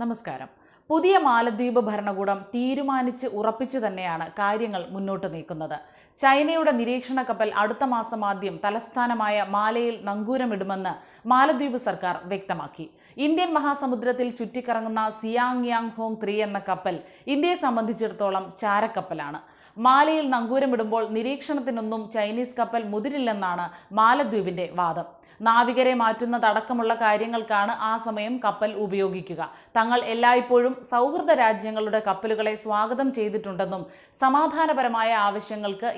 നമസ്കാരം. പുതിയ മാലദ്വീപ് ഭരണകൂടം തീരുമാനിച്ച് ഉറപ്പിച്ചു തന്നെയാണ് കാര്യങ്ങൾ മുന്നോട്ട് നീക്കുന്നത്. ചൈനയുടെ നിരീക്ഷണ കപ്പൽ അടുത്ത മാസം ആദ്യം തലസ്ഥാനമായ മാലയിൽ നങ്കൂരമിടുമെന്ന് മാലദ്വീപ് സർക്കാർ വ്യക്തമാക്കി. ഇന്ത്യൻ മഹാസമുദ്രത്തിൽ ചുറ്റിക്കറങ്ങുന്ന സിയാങ് യാങ് ഹോങ് 3 എന്ന കപ്പൽ ഇന്ത്യയെ സംബന്ധിച്ചിടത്തോളം ചാരക്കപ്പലാണ്. മാലയിൽ നങ്കൂരമിടുമ്പോൾ നിരീക്ഷണത്തിനൊന്നും ചൈനീസ് കപ്പൽ മുതിരില്ലെന്നാണ് മാലദ്വീപിന്റെ വാദം. നാവികരെ മാറ്റുന്നതടക്കമുള്ള കാര്യങ്ങൾക്കാണ് ആ സമയം കപ്പൽ ഉപയോഗിക്കുക. തങ്ങൾ എല്ലായ്പ്പോഴും സൗഹൃദ രാജ്യങ്ങളുടെ കപ്പലുകളെ സ്വാഗതം ചെയ്തിട്ടുണ്ടെന്നും സമാധാനപരമായ ആവശ്യങ്ങൾക്ക്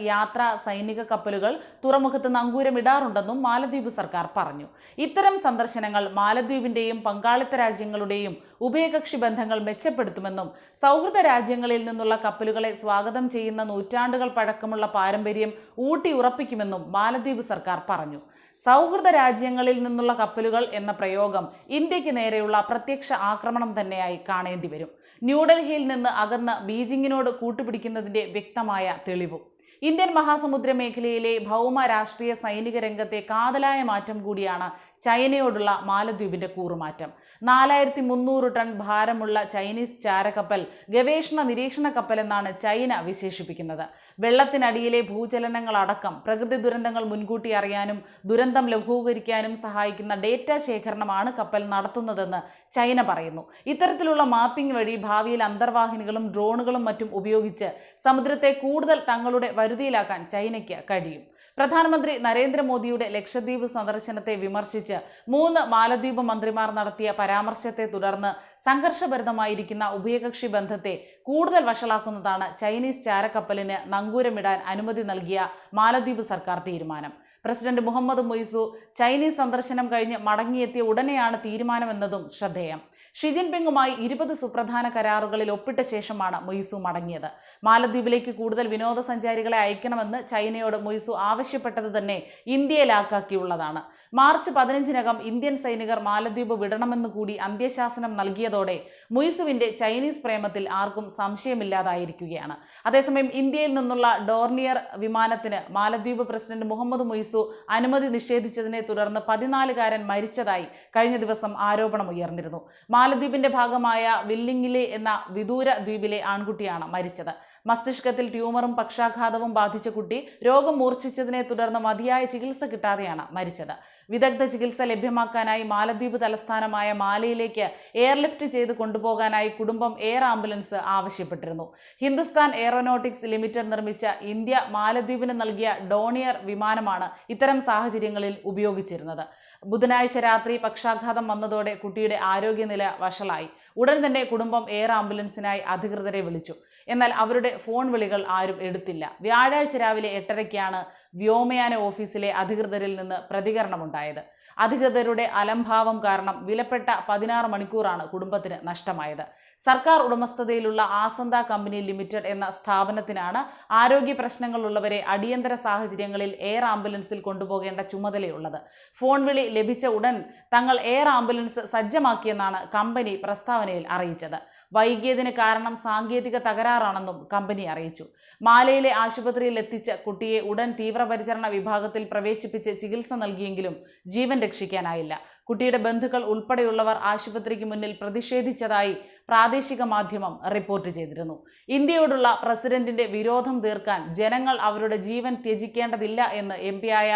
സൈനിക കപ്പലുകൾ തുറമുഖത്ത് നങ്കൂരമിടാറുണ്ടെന്നും മാലദ്വീപ് സർക്കാർ പറഞ്ഞു. ഇത്തരം സന്ദർശനങ്ങൾ മാലദ്വീപിന്റെയും പങ്കാളിത്ത രാജ്യങ്ങളുടെയും ഉഭയകക്ഷി ബന്ധങ്ങൾ മെച്ചപ്പെടുത്തുമെന്നും സൗഹൃദ രാജ്യങ്ങളിൽ നിന്നുള്ള കപ്പലുകളെ സ്വാഗതം ചെയ്യുന്ന നൂറ്റാണ്ടുകൾ പഴക്കമുള്ള പാരമ്പര്യം ഊട്ടിയുറപ്പിക്കുമെന്നും മാലദ്വീപ് സർക്കാർ പറഞ്ഞു. സൗഹൃദ രാജ്യങ്ങളിൽ നിന്നുള്ള കപ്പലുകൾ എന്ന പ്രയോഗം ഇന്ത്യക്ക് നേരെയുള്ള പ്രത്യക്ഷ ആക്രമണം തന്നെയായി കാണേണ്ടി വരും. ന്യൂഡൽഹിയിൽ നിന്ന് അകന്ന് ബീജിങ്ങിനോട് കൂട്ടുപിടിക്കുന്നതിന്റെ വ്യക്തമായ തെളിവും. ഇന്ത്യൻ മഹാസമുദ്ര മേഖലയിലെ ഭൗമ രാഷ്ട്രീയ സൈനിക രംഗത്തെ കാതലായ മാറ്റം കൂടിയാണ് ചൈനയോടുള്ള മാലദ്വീപിന്റെ കൂറുമാറ്റം. 4300 ടൺ ഭാരമുള്ള ചൈനീസ് ചാരക്കപ്പൽ ഗവേഷണ നിരീക്ഷണ കപ്പൽ എന്നാണ് ചൈന വിശേഷിപ്പിക്കുന്നത്. വെള്ളത്തിനടിയിലെ ഭൂചലനങ്ങളടക്കം പ്രകൃതി ദുരന്തങ്ങൾ മുൻകൂട്ടി അറിയാനും ദുരന്തം ലഘൂകരിക്കാനും സഹായിക്കുന്ന ഡേറ്റ ശേഖരണമാണ് കപ്പൽ നടത്തുന്നതെന്ന് ചൈന പറയുന്നു. ഇത്തരത്തിലുള്ള മാപ്പിംഗ് വഴി ഭാവിയിൽ അന്തർവാഹിനികളും ഡ്രോണുകളും മറ്റും ഉപയോഗിച്ച് സമുദ്രത്തെ കൂടുതൽ തങ്ങളുടെ വരുതിയിലാക്കാൻ ചൈനയ്ക്ക് കഴിയും. പ്രധാനമന്ത്രി നരേന്ദ്രമോദിയുടെ ലക്ഷദ്വീപ് സന്ദർശനത്തെ വിമർശിച്ച് 3 മാലദ്വീപ് മന്ത്രിമാർ നടത്തിയ പരാമർശത്തെ തുടർന്ന് സംഘർഷഭരിതമായിരിക്കുന്ന ഉഭയകക്ഷി ബന്ധത്തെ കൂടുതൽ വഷളാക്കുന്നതാണ് ചൈനീസ് ചാരക്കപ്പലിന് നങ്കൂരമിടാൻ അനുമതി നൽകിയ മാലദ്വീപ് സർക്കാർ തീരുമാനം. പ്രസിഡന്റ് മുഹമ്മദ് മുയ്സു ചൈനീസ് സന്ദർശനം കഴിഞ്ഞ് മടങ്ങിയെത്തിയ ഉടനെയാണ് തീരുമാനമെന്നതും ശ്രദ്ധേയം. ഷി ജിൻപിങ്ങുമായി 20 സുപ്രധാന കരാറുകളിൽ ഒപ്പിട്ട ശേഷമാണ് മുയ്സു മടങ്ങിയത്. മാലദ്വീപിലേക്ക് കൂടുതൽ വിനോദസഞ്ചാരികളെ അയക്കണമെന്ന് ചൈനയോട് മുയ്സു ആവശ്യപ്പെട്ടത് തന്നെ ഇന്ത്യയിലാക്കിയുള്ളതാണ്. മാർച്ച് 15-നകം ഇന്ത്യൻ സൈനികർ മാലദ്വീപ് വിടണമെന്ന് കൂടി അന്ത്യശാസനം നൽകിയതോടെ മുയ്സുവിന്റെ ചൈനീസ് പ്രേമത്തിൽ ആർക്കും സംശയമില്ലാതായിരിക്കുകയാണ്. അതേസമയം ഇന്ത്യയിൽ നിന്നുള്ള ഡോർണിയർ വിമാനത്തിന് മാലദ്വീപ് പ്രസിഡന്റ് മുഹമ്മദ് മുയ്സു അനുമതി നിഷേധിച്ചതിനെ തുടർന്ന് 14കാരൻ മരിച്ചതായി കഴിഞ്ഞ ദിവസം ആരോപണമുയർന്നിരുന്നു. മാലദ്വീപിന്റെ ഭാഗമായ വില്ലിങ്ങിലെ എന്ന വിദൂര ദ്വീപിലെ ആൺകുട്ടിയാണ് മരിച്ചത്. മസ്തിഷ്കത്തിൽ ട്യൂമറും പക്ഷാഘാതവും ബാധിച്ച കുട്ടി രോഗം മൂർച്ഛിച്ചതിനെ തുടർന്ന് മതിയായ ചികിത്സ കിട്ടാതെയാണ് മരിച്ചത്. വിദഗ്ധ ചികിത്സ ലഭ്യമാക്കാനായി മാലദ്വീപ് തലസ്ഥാനമായ മാലയിലേക്ക് എയർലിഫ്റ്റ് ചെയ്ത് കൊണ്ടുപോകാനായി കുടുംബം എയർ ആംബുലൻസ് ആവശ്യപ്പെട്ടിരുന്നു. ഹിന്ദുസ്ഥാൻ എയറോനോട്ടിക്സ് ലിമിറ്റഡ് നിർമ്മിച്ച ഇന്ത്യ മാലദ്വീപിന് നൽകിയ ഡോണിയർ വിമാനമാണ് ഇത്തരം സാഹചര്യങ്ങളിൽ ഉപയോഗിച്ചിരുന്നത്. ബുധനാഴ്ച രാത്രി പക്ഷാഘാതം വന്നതോടെ കുട്ടിയുടെ ആരോഗ്യനില വഷളായി. ഉടൻ തന്നെ കുടുംബം എയർ ആംബുലൻസിനായി അധികൃതരെ വിളിച്ചു. എന്നാൽ അവരുടെ ഫോൺ വിളികൾ ആരും എടുത്തില്ല. വ്യാഴാഴ്ച രാവിലെ 8:30-ക്കാണ് വ്യോമയാന ഓഫീസിലെ അധികൃതരിൽ നിന്ന് പ്രതികരണമുണ്ടായത്. അധികൃതരുടെ അലംഭാവം കാരണം വിലപ്പെട്ട 16 മണിക്കൂറാണ് കുടുംബത്തിന് നഷ്ടമായത്. സർക്കാർ ഉടമസ്ഥതയിലുള്ള ആസന്ത കമ്പനി ലിമിറ്റഡ് എന്ന സ്ഥാപനത്തിനാണ് ആരോഗ്യ പ്രശ്നങ്ങളുള്ളവരെ അടിയന്തര സാഹചര്യങ്ങളിൽ എയർ ആംബുലൻസിൽ കൊണ്ടുപോകേണ്ട ചുമതലയുള്ളത്. ഫോൺ വിളി ലഭിച്ച ഉടൻ തങ്ങൾ എയർ ആംബുലൻസ് സജ്ജമാക്കിയെന്നാണ് കമ്പനി പ്രസ്താവനയിൽ അറിയിച്ചത്. വൈകിയതിന് കാരണം സാങ്കേതിക തകരാറാണെന്നും കമ്പനി അറിയിച്ചു. മാലയിലെ ആശുപത്രിയിൽ എത്തിച്ച കുട്ടിയെ ഉടൻ തീവ്രപരിചരണ വിഭാഗത്തിൽ പ്രവേശിപ്പിച്ച് ചികിത്സ നൽകിയെങ്കിലും ജീവൻ രക്ഷിക്കാനായില്ല. കുട്ടിയുടെ ബന്ധുക്കൾ ഉൾപ്പെടെയുള്ളവർ ആശുപത്രിക്ക് മുന്നിൽ പ്രതിഷേധിച്ചതായി പ്രാദേശിക മാധ്യമം റിപ്പോർട്ട് ചെയ്തിരുന്നു. ഇന്ത്യയോടുള്ള പ്രസിഡന്റിന്റെ വിരോധം തീർക്കാൻ ജനങ്ങൾ അവരുടെ ജീവൻ ത്യജിക്കേണ്ടതില്ല എന്ന് എംപിയായ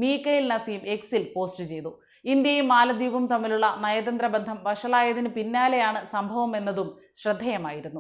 മീക്കയിൽ നസീം എക്സിൽ പോസ്റ്റ് ചെയ്തു. ഇന്ത്യയും മാലദ്വീപും തമ്മിലുള്ള നയതന്ത്ര ബന്ധം വഷളായതിന് പിന്നാലെയാണ് സംഭവം എന്നതും ശ്രദ്ധേയമായിരുന്നു.